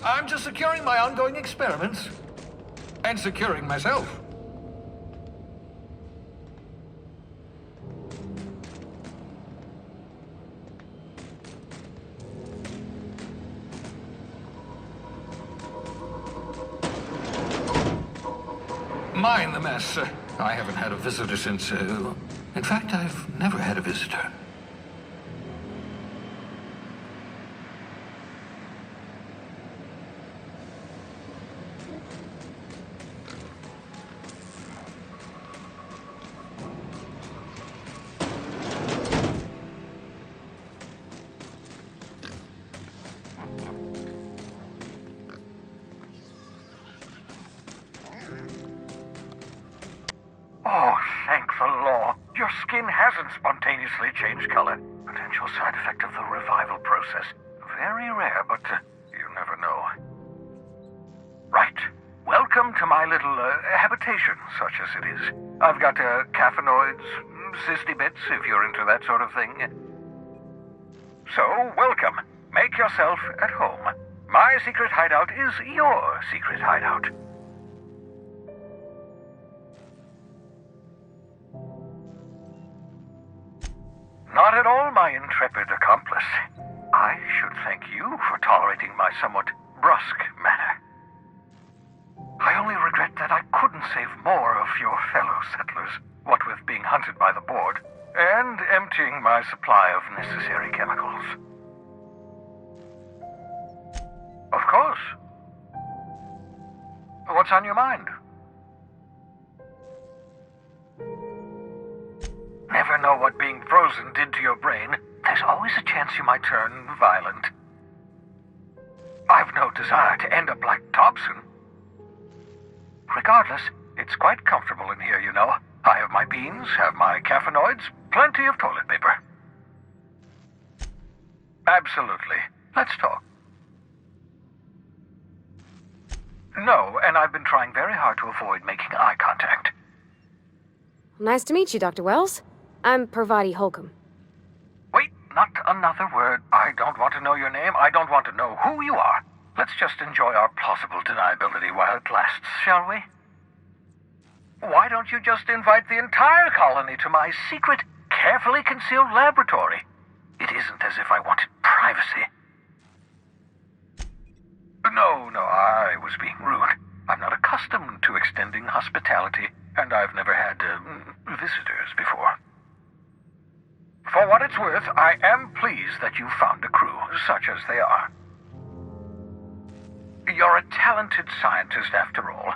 I'm just securing my ongoing experiments. And securing myself. Mind the mess. I haven't had a visitor since... in fact, I've never had a visitor. Oh, thank the law. Your skin hasn't spontaneously changed color. Potential side effect of the revival process. Very rare, but you never know. Right. Welcome to my little habitation, such as it is. I've got caffeinoids, cysty bits, if you're into that sort of thing. So, welcome. Make yourself at home. My secret hideout is your secret hideout. Not at all, my intrepid accomplice. I should thank you for tolerating my somewhat brusque manner. I only regret that I couldn't save more of your fellow settlers, what with being hunted by the board, and emptying my supply of necessary chemicals. Of course. What's on your mind? Never know what being frozen did to your brain. There's always a chance you might turn violent. I've no desire to end up like Thompson. Regardless, it's quite comfortable in here, you know. I have my beans, have my caffeinoids, plenty of toilet paper. Absolutely. Let's talk. No, and I've been trying very hard to avoid making eye contact. Nice to meet you, Dr. Wells. I'm Parvati Holcomb. Wait, not another word. I don't want to know your name. I don't want to know who you are. Let's just enjoy our plausible deniability while it lasts, shall we? Why don't you just invite the entire colony to my secret, carefully concealed laboratory? It isn't as if I wanted privacy. No, I was being rude. I'm not accustomed to extending hospitality, and I've never had visitors before. For what it's worth, I am pleased that you found a crew, such as they are. You're a talented scientist, after all.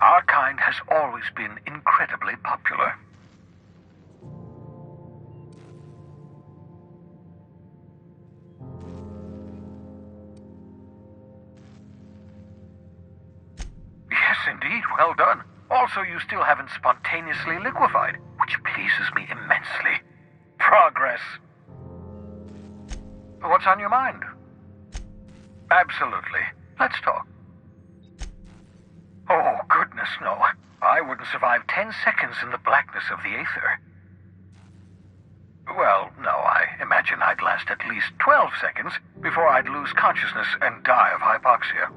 Our kind has always been incredibly popular. Yes, indeed, well done. Also, you still haven't spontaneously liquefied, which pleases me immensely. Progress. What's on your mind? Absolutely. Let's talk. Oh, goodness, no. I wouldn't survive 10 seconds in the blackness of the aether. Well, no, I imagine I'd last at least 12 seconds before I'd lose consciousness and die of hypoxia.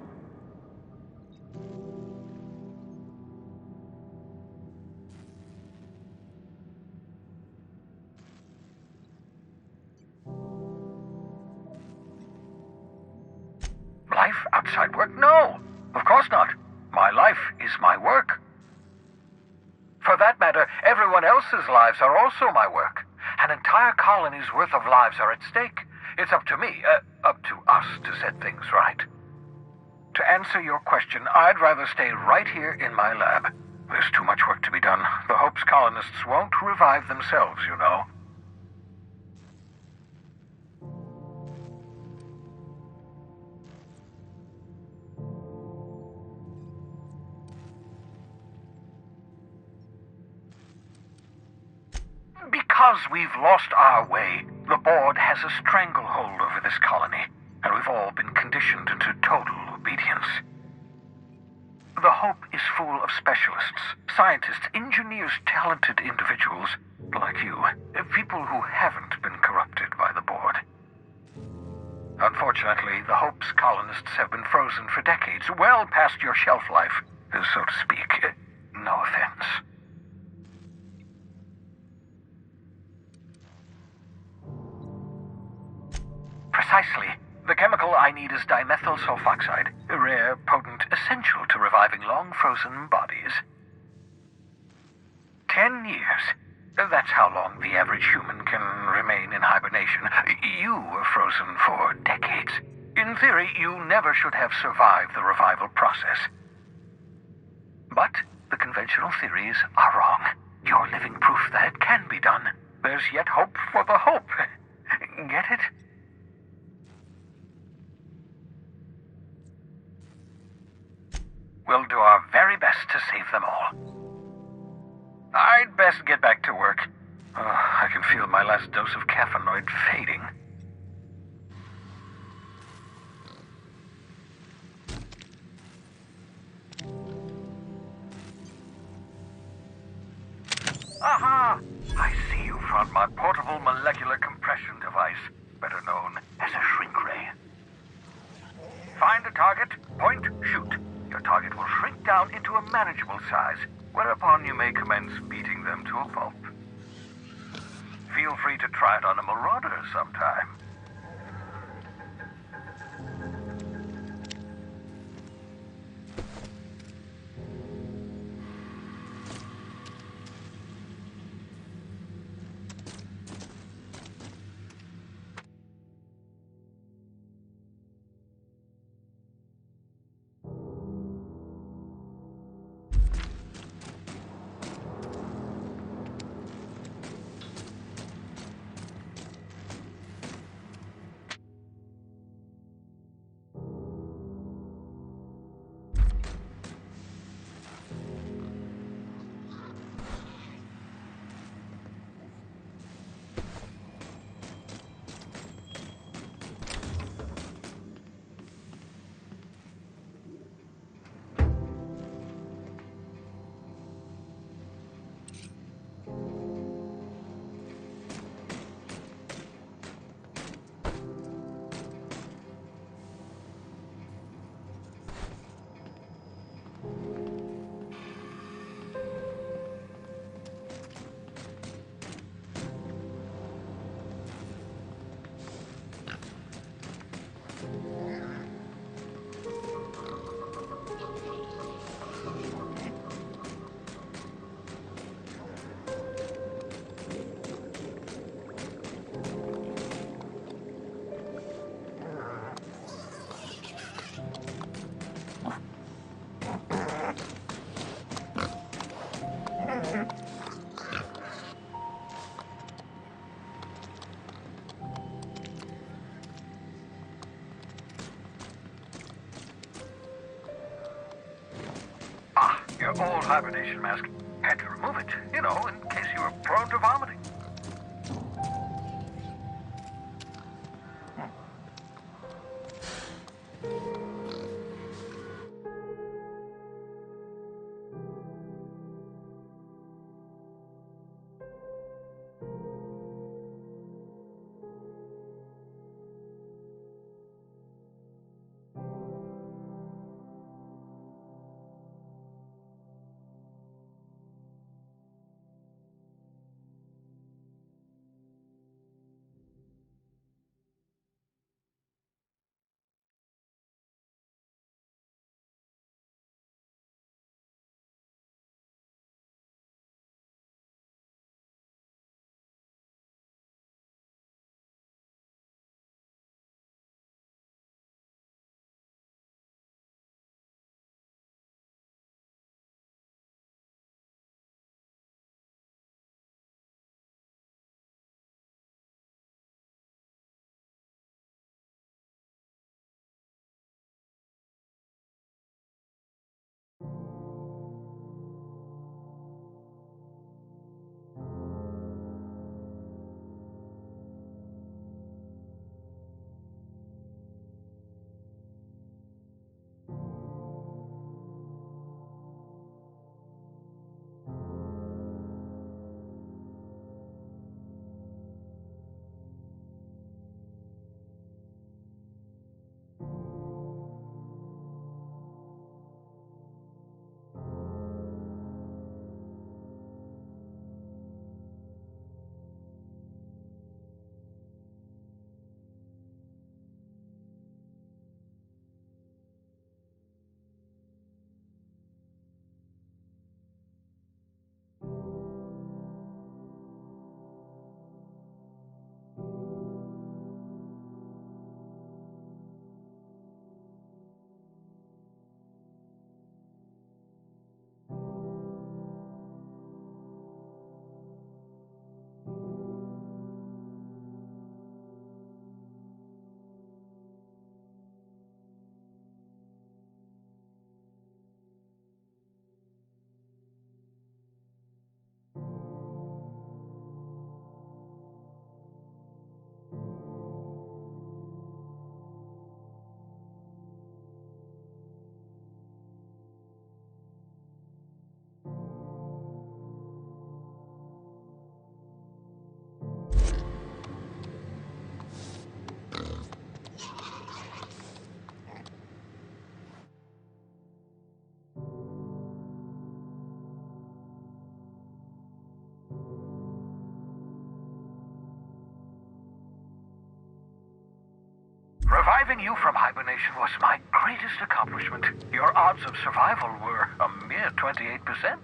Life outside work? No, of course not. My life is my work. For that matter, everyone else's lives are also my work. An entire colony's worth of lives are at stake. It's up to me, up to us to set things right. To answer your question, I'd rather stay right here in my lab. There's too much work to be done. The Hope's colonists won't revive themselves, you know. Because we've lost our way, the board has a stranglehold over this colony, and we've all been conditioned into total obedience. The Hope is full of specialists, scientists, engineers, talented individuals like you, people who haven't been corrupted by the board. Unfortunately, the Hope's colonists have been frozen for decades, well past your shelf life, so to speak. No offense. Precisely. The chemical I need is dimethyl sulfoxide, a rare, potent, essential to reviving long-frozen bodies. 10 years. That's how long the average human can remain in hibernation. You were frozen for decades. In theory, you never should have survived the revival process. But the conventional theories are wrong. You're living proof that it can be done. There's yet hope for the hope. Get it? We'll do our very best to save them all. I'd best get back to work. I can feel my last dose of caffeinoid fading. Aha! I see you found my portable molecular compression device, better known as a shrink ray. Find a target, point, shoot. Your target will shrink down into a manageable size, whereupon you may commence beating them to a pulp. Feel free to try it on a marauder sometime. Your old hibernation mask. Had to remove it, you know, in case you were prone to vomiting. Saving you from hibernation was my greatest accomplishment. Your odds of survival were a mere 28%.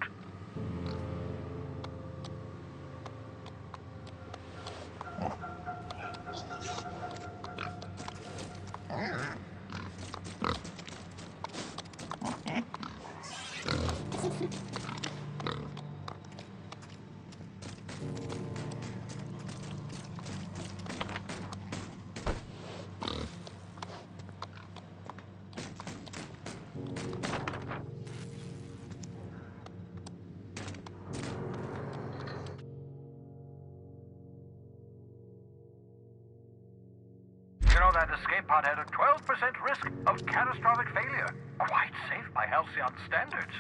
You know that escape pod had a 12% risk of catastrophic failure. Quite safe by Halcyon standards.